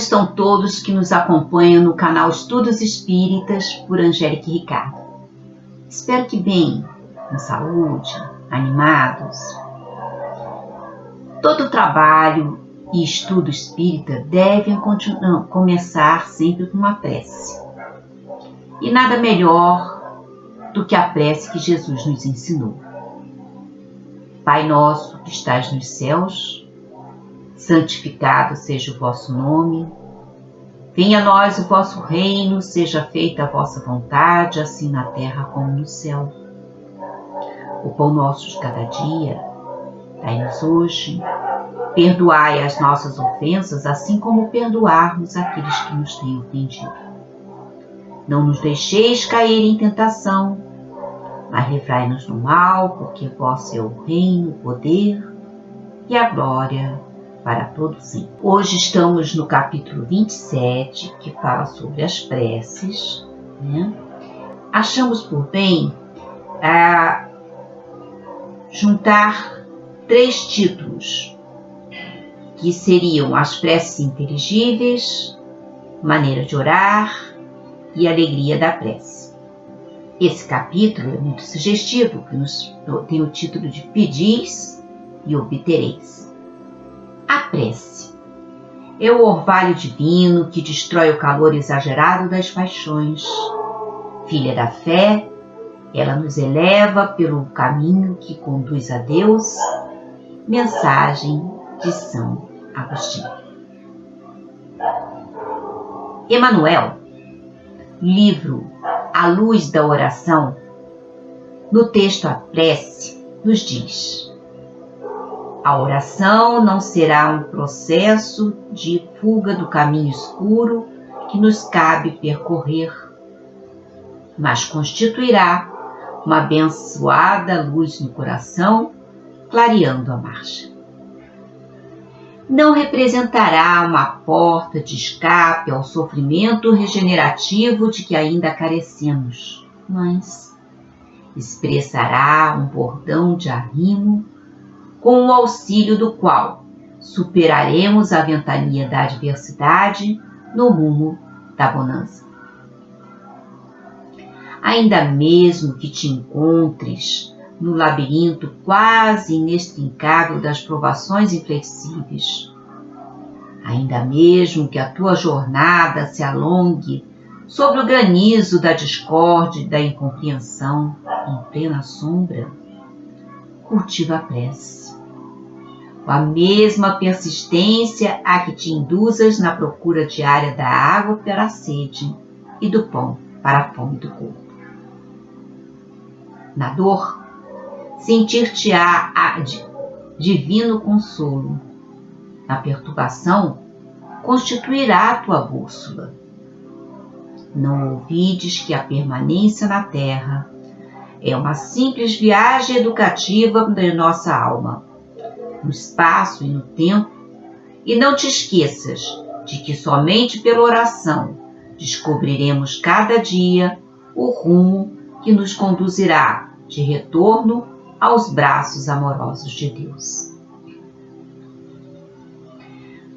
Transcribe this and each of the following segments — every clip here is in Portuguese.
estão todos que nos acompanham no canal Estudos Espíritas por Angélica e Ricardo? Espero que bem, com saúde, animados. Todo trabalho e estudo espírita devem começar sempre com uma prece. E nada melhor do que a prece que Jesus nos ensinou. Pai nosso que estás nos céus, santificado seja o vosso nome. Venha a nós o vosso reino, seja feita a vossa vontade, assim na terra como no céu. O pão nosso de cada dia, dai-nos hoje. Perdoai as nossas ofensas, assim como perdoarmos aqueles que nos têm ofendido. Não nos deixeis cair em tentação, mas livrai-nos do mal, porque vosso é o reino, o poder e a glória para todos sempre. Hoje estamos no capítulo 27, que fala sobre as preces, né? Achamos por bem juntar 3 títulos, que seriam as preces inteligíveis, maneira de orar e alegria da prece. Esse capítulo é muito sugestivo, que tem o título de Pedis e obtereis. A prece é o orvalho divino que destrói o calor exagerado das paixões. Filha da fé, ela nos eleva pelo caminho que conduz a Deus. Mensagem de São Agostinho. Emmanuel, livro A Luz da Oração, no texto A Prece, nos diz: a oração não será um processo de fuga do caminho escuro que nos cabe percorrer, mas constituirá uma abençoada luz no coração, clareando a marcha. Não representará uma porta de escape ao sofrimento regenerativo de que ainda carecemos, mas expressará um bordão de arrimo com o auxílio do qual superaremos a ventania da adversidade no rumo da bonança. Ainda mesmo que te encontres no labirinto quase inextricável das provações inflexíveis, ainda mesmo que a tua jornada se alongue sobre o granizo da discórdia e da incompreensão em plena sombra, cultiva a prece, com a mesma persistência a que te induzas na procura diária da água para a sede e do pão para a fome do corpo. Na dor, sentir-te-á divino consolo. Na perturbação, constituirá a tua bússola. Não ouvides que a permanência na terra é uma simples viagem educativa da nossa alma, no espaço e no tempo, e não te esqueças de que somente pela oração descobriremos cada dia o rumo que nos conduzirá de retorno aos braços amorosos de Deus.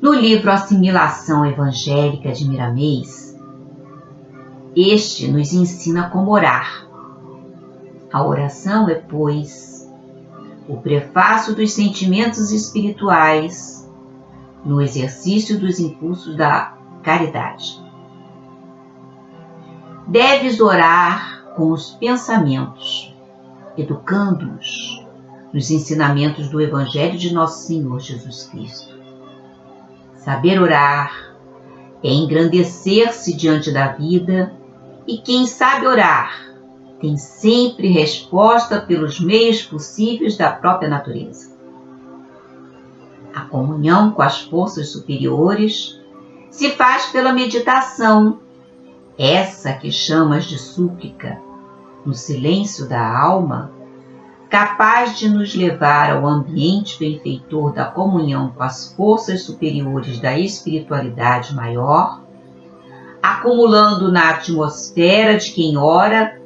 No livro Assimilação Evangélica de Miramês, este nos ensina como orar. A oração é, pois, o prefácio dos sentimentos espirituais no exercício dos impulsos da caridade. Deves orar com os pensamentos, educando-os nos ensinamentos do Evangelho de Nosso Senhor Jesus Cristo. Saber orar é engrandecer-se diante da vida, e quem sabe orar tem sempre resposta pelos meios possíveis da própria natureza. A comunhão com as forças superiores se faz pela meditação, essa que chamas de súplica, no silêncio da alma, capaz de nos levar ao ambiente benfeitor da comunhão com as forças superiores da espiritualidade maior, acumulando na atmosfera de quem ora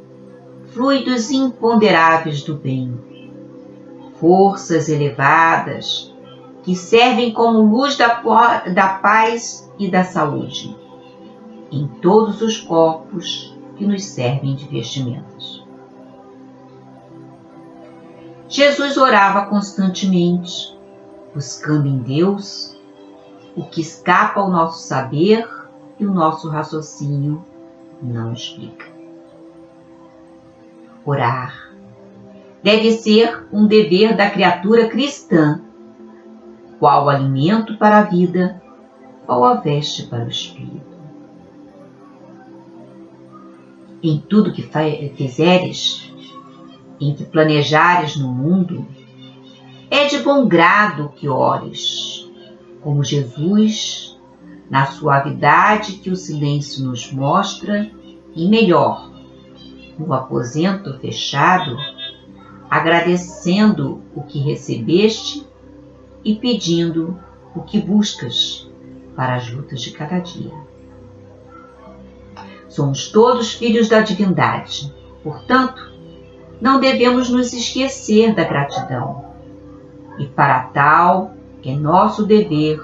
fluidos imponderáveis do bem, forças elevadas que servem como luz da paz e da saúde em todos os corpos que nos servem de vestimentas. Jesus orava constantemente, buscando em Deus o que escapa ao nosso saber e o nosso raciocínio não explica. Orar deve ser um dever da criatura cristã, qual o alimento para a vida, qual a veste para o espírito. Em tudo que fizeres, em que planejares no mundo, é de bom grado que ores, como Jesus, na suavidade que o silêncio nos mostra, e melhor, no aposento fechado, agradecendo o que recebeste e pedindo o que buscas para as lutas de cada dia. Somos todos filhos da divindade, portanto, não devemos nos esquecer da gratidão. E para tal é nosso dever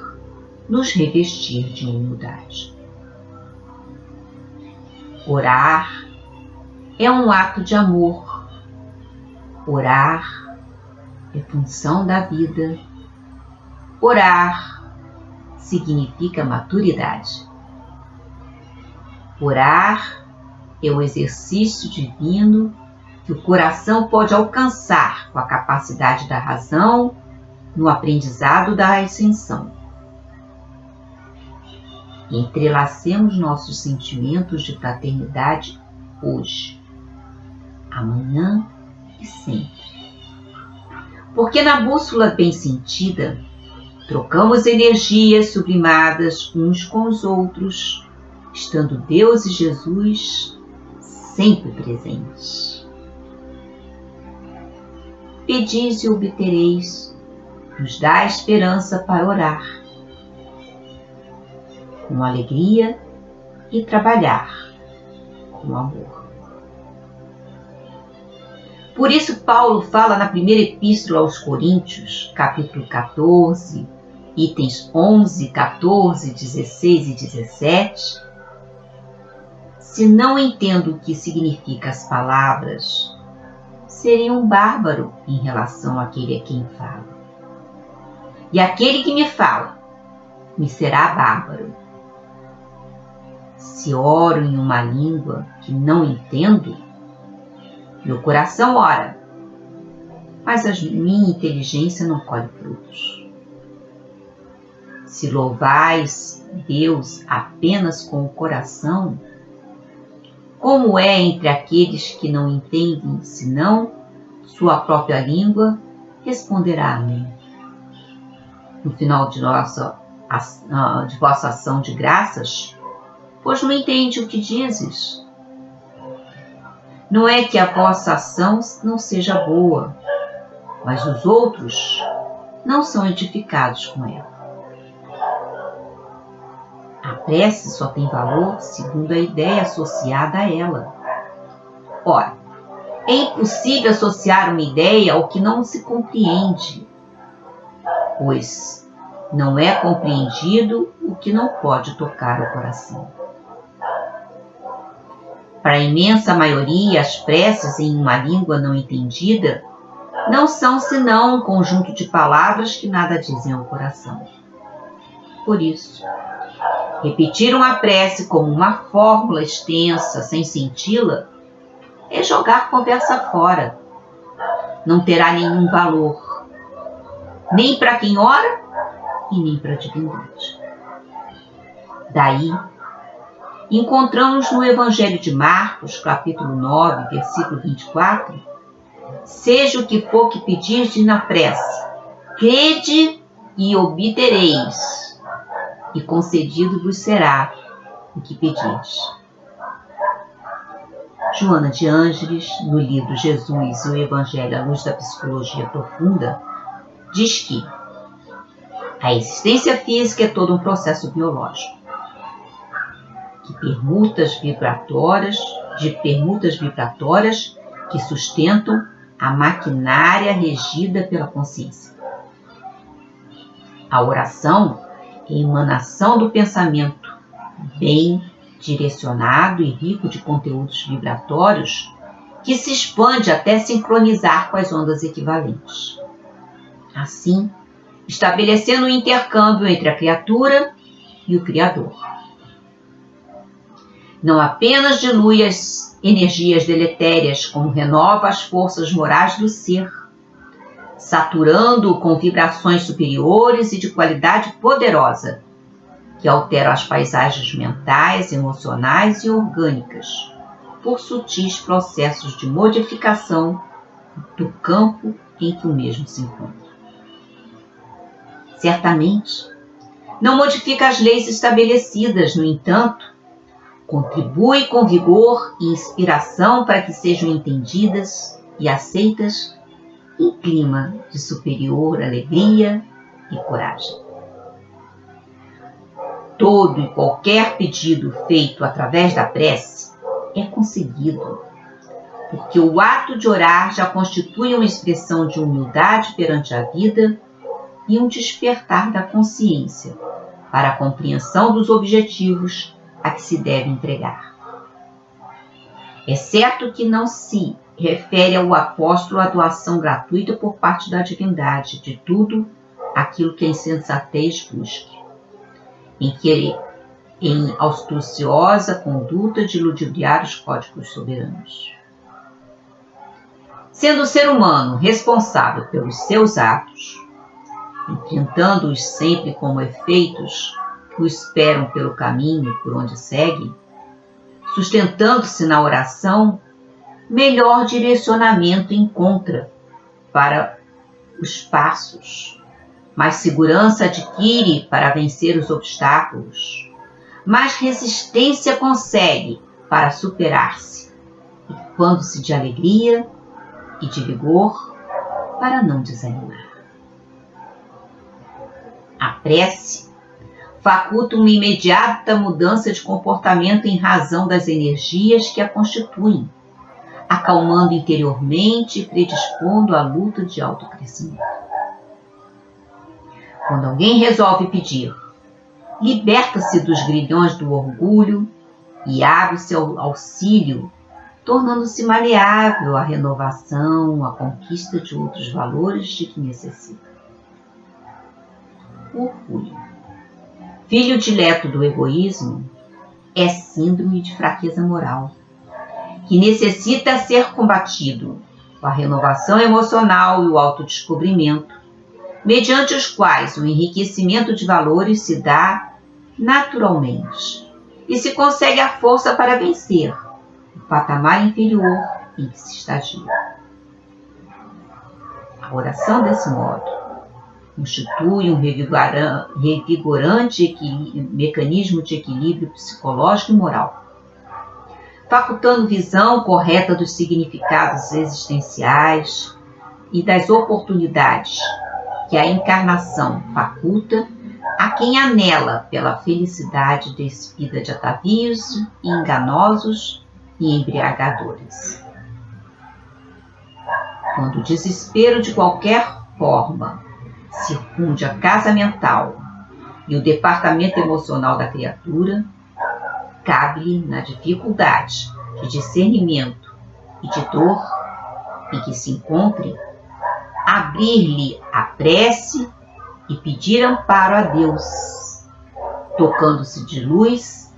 nos revestir de humildade. Orar é um ato de amor. Orar é função da vida. Orar significa maturidade. Orar é o exercício divino que o coração pode alcançar com a capacidade da razão no aprendizado da ascensão. Entrelacemos nossos sentimentos de fraternidade hoje, amanhã e sempre. Porque na bússola bem sentida, trocamos energias sublimadas uns com os outros, estando Deus e Jesus sempre presentes. Pedis e obtereis, nos dá esperança para orar, com alegria e trabalhar com amor. Por isso Paulo fala na primeira epístola aos Coríntios, capítulo 14, itens 11, 14, 16 e 17, se não entendo o que significam as palavras, serei um bárbaro em relação àquele a quem falo. E aquele que me fala, me será bárbaro. Se oro em uma língua que não entendo, meu coração ora, mas a minha inteligência não colhe frutos. Se louvais Deus apenas com o coração, como é entre aqueles que não entendem, senão sua própria língua, responderá amém. No final de vossa ação de graças, pois não entende o que dizes. Não é que a vossa ação não seja boa, mas os outros não são edificados com ela. A prece só tem valor segundo a ideia associada a ela. Ora, é impossível associar uma ideia ao que não se compreende, pois não é compreendido o que não pode tocar o coração. Para a imensa maioria, as preces em uma língua não entendida não são senão um conjunto de palavras que nada dizem ao coração. Por isso, repetir uma prece como uma fórmula extensa sem senti-la é jogar conversa fora. Não terá nenhum valor, nem para quem ora e nem para a divindade. Daí, encontramos no Evangelho de Marcos, capítulo 9, versículo 24, seja o que for que pedirdes na prece, crede e obtereis, e concedido vos será o que pedirdes. Joana de Ângeles, no livro Jesus e o Evangelho à Luz da Psicologia Profunda, diz que a existência física é todo um processo biológico, de permutas vibratórias que sustentam a maquinária regida pela consciência. A oração é a emanação do pensamento bem direcionado e rico de conteúdos vibratórios que se expande até sincronizar com as ondas equivalentes. Assim, estabelecendo um intercâmbio entre a criatura e o Criador. Não apenas dilui as energias deletérias, como renova as forças morais do ser, saturando-o com vibrações superiores e de qualidade poderosa, que alteram as paisagens mentais, emocionais e orgânicas, por sutis processos de modificação do campo em que o mesmo se encontra. Certamente, não modifica as leis estabelecidas, no entanto, contribui com vigor e inspiração para que sejam entendidas e aceitas em clima de superior alegria e coragem. Todo e qualquer pedido feito através da prece é conseguido, porque o ato de orar já constitui uma expressão de humildade perante a vida e um despertar da consciência para a compreensão dos objetivos a que se deve entregar. É certo que não se refere ao apóstolo a doação gratuita por parte da divindade de tudo aquilo que a insensatez busque, em auspiciosa conduta de ludibriar os códigos soberanos. Sendo o ser humano responsável pelos seus atos, enfrentando-os sempre como efeitos que o esperam pelo caminho por onde segue, sustentando-se na oração, melhor direcionamento encontra para os passos, mais segurança adquire para vencer os obstáculos, mais resistência consegue para superar-se, equipando-se de alegria e de vigor para não desanimar. A prece faculta uma imediata mudança de comportamento em razão das energias que a constituem, acalmando interiormente e predispondo à luta de autocrescimento. Quando alguém resolve pedir, liberta-se dos grilhões do orgulho e abre-se ao auxílio, tornando-se maleável à renovação, à conquista de outros valores de que necessita. O orgulho, filho dileto do egoísmo, é síndrome de fraqueza moral, que necessita ser combatido com a renovação emocional e o autodescobrimento, mediante os quais o enriquecimento de valores se dá naturalmente e se consegue a força para vencer o patamar inferior em que se estagia. A oração desse modo constitui um revigorante mecanismo de equilíbrio psicológico e moral, facultando visão correta dos significados existenciais e das oportunidades que a encarnação faculta a quem anela pela felicidade despida de atavios enganosos e embriagadores. Quando o desespero de qualquer forma circunde a casa mental e o departamento emocional da criatura, cabe-lhe na dificuldade de discernimento e de dor em que se encontre, abrir-lhe a prece e pedir amparo a Deus, tocando-se de luz,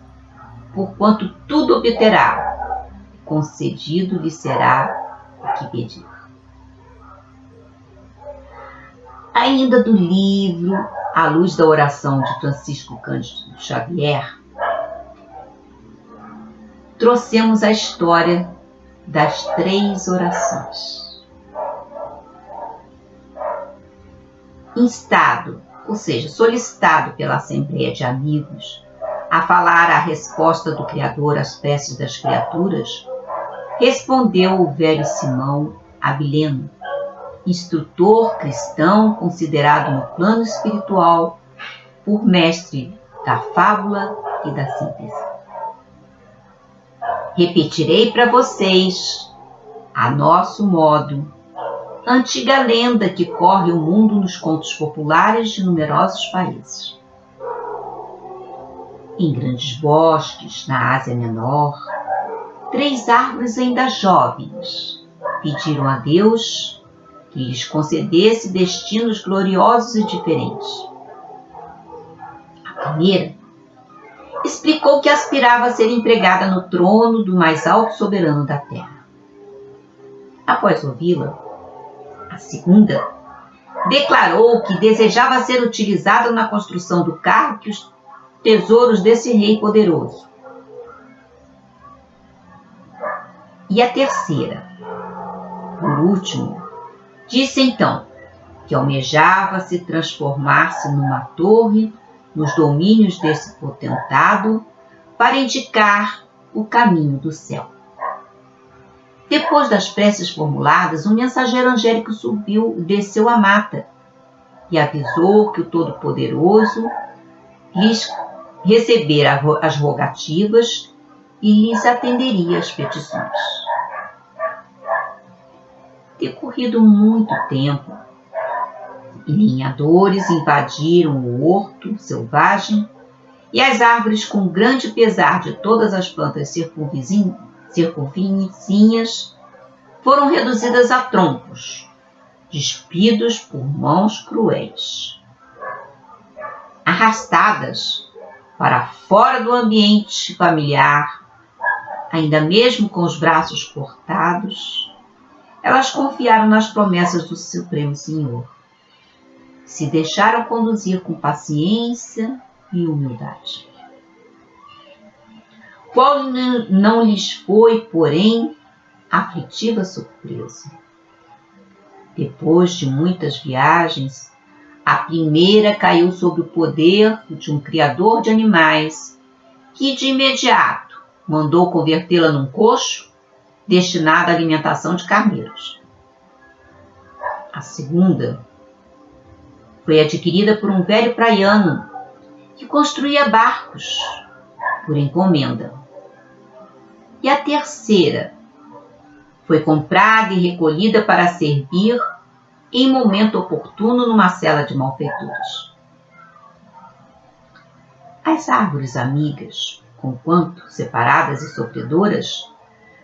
porquanto tudo obterá, concedido lhe será o que pedir. Ainda do livro À Luz da Oração de Francisco Cândido Xavier, trouxemos a história das 3 orações. Instado, ou seja, solicitado pela Assembleia de Amigos a falar a resposta do Criador às preces das criaturas, respondeu o velho Simão Abileno, instrutor cristão considerado no plano espiritual por mestre da fábula e da síntese. Repetirei para vocês, a nosso modo, antiga lenda que corre o mundo nos contos populares de numerosos países. Em grandes bosques, na Ásia Menor, 3 árvores ainda jovens pediram a Deus que lhes concedesse destinos gloriosos e diferentes. A primeira explicou que aspirava a ser empregada no trono do mais alto soberano da terra. Após ouvi-la, a segunda declarou que desejava ser utilizada na construção do carro que os tesouros desse rei poderoso. E a terceira, por último, disse então que almejava se transformar-se numa torre nos domínios desse potentado para indicar o caminho do céu. Depois das preces formuladas, um mensageiro angélico desceu a mata e avisou que o Todo-Poderoso lhes recebera as rogativas e lhes atenderia as petições. Decorrido muito tempo, lenhadores invadiram o horto selvagem e as árvores, com grande pesar de todas as plantas circunvizinhas, foram reduzidas a troncos, despidos por mãos cruéis. Arrastadas para fora do ambiente familiar, ainda mesmo com os braços cortados, elas confiaram nas promessas do Supremo Senhor. Se deixaram conduzir com paciência e humildade. Qual não lhes foi, porém, aflitiva surpresa? Depois de muitas viagens, a primeira caiu sob o poder de um criador de animais que, de imediato, mandou convertê-la num coxo destinado à alimentação de carneiros. A segunda foi adquirida por um velho praiano que construía barcos por encomenda. E a terceira foi comprada e recolhida para servir em momento oportuno numa cela de malfeitores. As árvores amigas, conquanto separadas e sofredoras,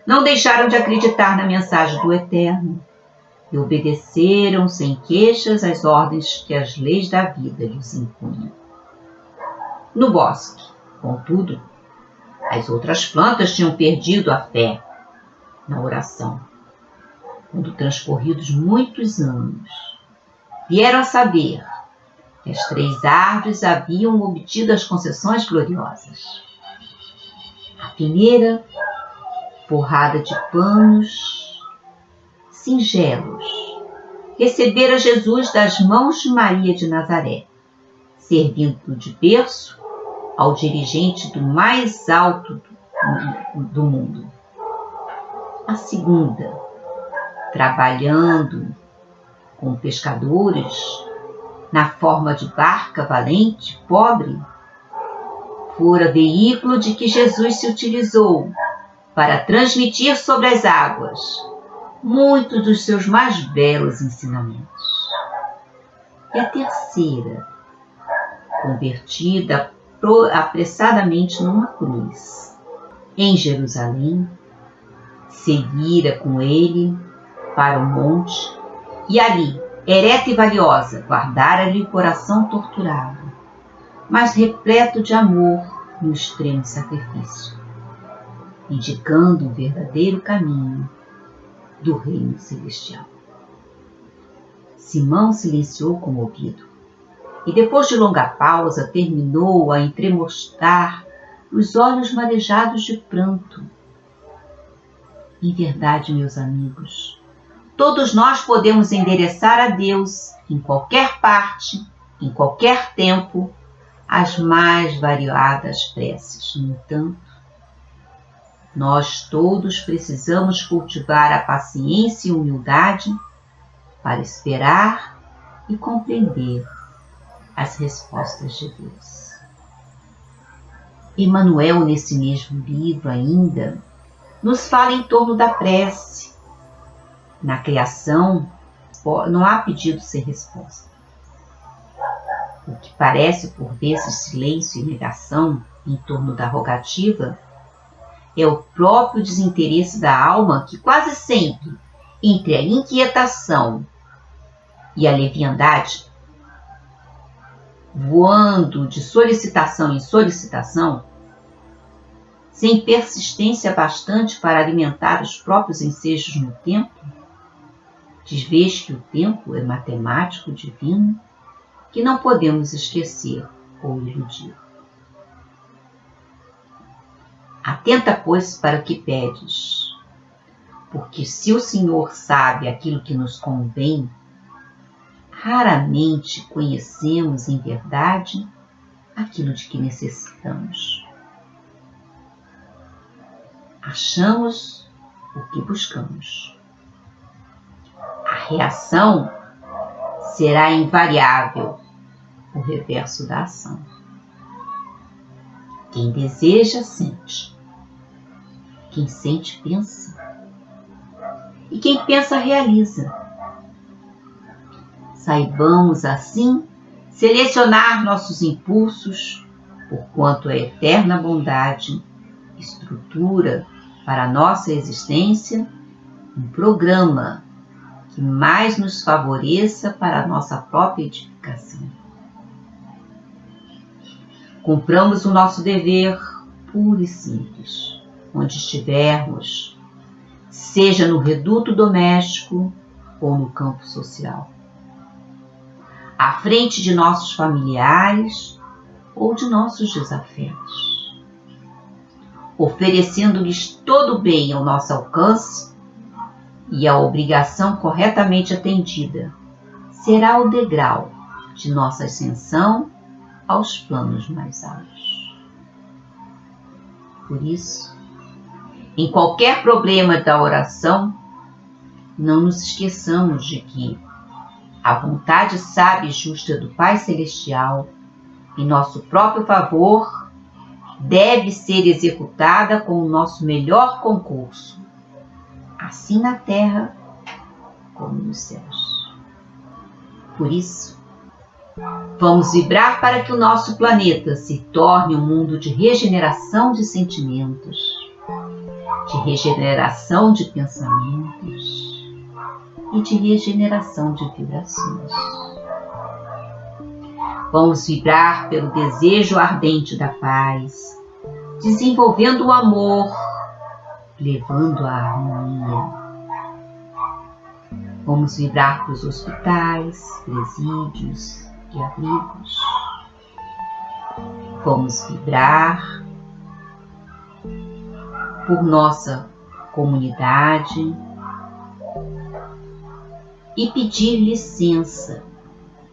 não deixaram de acreditar na mensagem do Eterno e obedeceram sem queixas às ordens que as leis da vida lhes impunham. No bosque, contudo, as outras plantas tinham perdido a fé na oração, quando transcorridos muitos anos, vieram a saber que as 3 árvores haviam obtido as concessões gloriosas. A primeira, forrada de panos singelos, recebera Jesus das mãos de Maria de Nazaré, servindo de berço ao dirigente do mais alto do mundo. A segunda, trabalhando com pescadores na forma de barca valente, pobre, fora veículo de que Jesus se utilizou para transmitir sobre as águas muitos dos seus mais belos ensinamentos. E a terceira, convertida apressadamente numa cruz, em Jerusalém, seguira com ele para o monte e ali, ereta e valiosa, guardara-lhe o coração torturado, mas repleto de amor no extremo sacrifício, indicando o verdadeiro caminho do reino celestial. Simão silenciou comovido e, depois de longa pausa, terminou a entremostrar os olhos marejados de pranto. Em verdade, meus amigos, todos nós podemos endereçar a Deus, em qualquer parte, em qualquer tempo, as mais variadas preces. No entanto, nós todos precisamos cultivar a paciência e humildade para esperar e compreender as respostas de Deus. Emmanuel, nesse mesmo livro ainda, nos fala em torno da prece. Na criação, não há pedido sem resposta. O que parece por vezes silêncio e negação em torno da rogativa é o próprio desinteresse da alma que quase sempre, entre a inquietação e a leviandade, voando de solicitação em solicitação, sem persistência bastante para alimentar os próprios ensejos no tempo, desvês que o tempo é matemático divino, que não podemos esquecer ou iludir. Atenta, pois, para o que pedes, porque se o Senhor sabe aquilo que nos convém, raramente conhecemos em verdade aquilo de que necessitamos. Achamos o que buscamos. A reação será invariável, o reverso da ação. Quem deseja, sente. Quem sente, pensa. E quem pensa, realiza. Saibamos, assim, selecionar nossos impulsos, porquanto a eterna bondade estrutura para a nossa existência um programa que mais nos favoreça para a nossa própria edificação. Cumpramos o nosso dever puro e simples, onde estivermos, seja no reduto doméstico ou no campo social, à frente de nossos familiares ou de nossos desafetos, oferecendo-lhes todo o bem ao nosso alcance, e a obrigação corretamente atendida será o degrau de nossa ascensão aos planos mais altos. Por isso, em qualquer problema da oração, não nos esqueçamos de que a vontade sábia e justa do Pai Celestial, em nosso próprio favor, deve ser executada com o nosso melhor concurso, assim na terra como nos céus. Por isso, vamos vibrar para que o nosso planeta se torne um mundo de regeneração de sentimentos, de regeneração de pensamentos e de regeneração de vibrações. Vamos vibrar pelo desejo ardente da paz, desenvolvendo o amor, levando a harmonia. Vamos vibrar para os hospitais, presídios e abrigos. Vamos vibrar por nossa comunidade e pedir licença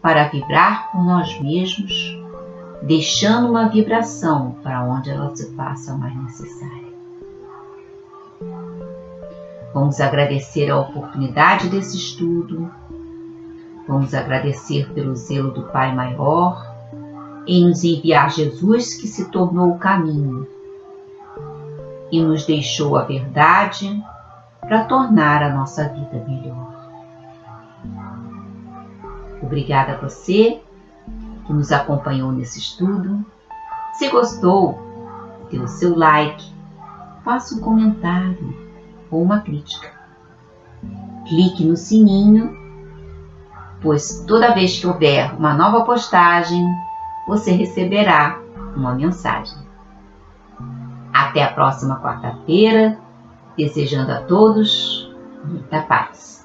para vibrar por nós mesmos, deixando uma vibração para onde ela se faça mais necessária. Vamos agradecer a oportunidade desse estudo, vamos agradecer pelo zelo do Pai Maior em nos enviar Jesus, que se tornou o caminho e nos deixou a verdade para tornar a nossa vida melhor. Obrigada a você que nos acompanhou nesse estudo. Se gostou, dê o seu like, faça um comentário ou uma crítica. Clique no sininho, pois toda vez que houver uma nova postagem, você receberá uma mensagem. Até a próxima quarta-feira, desejando a todos muita paz.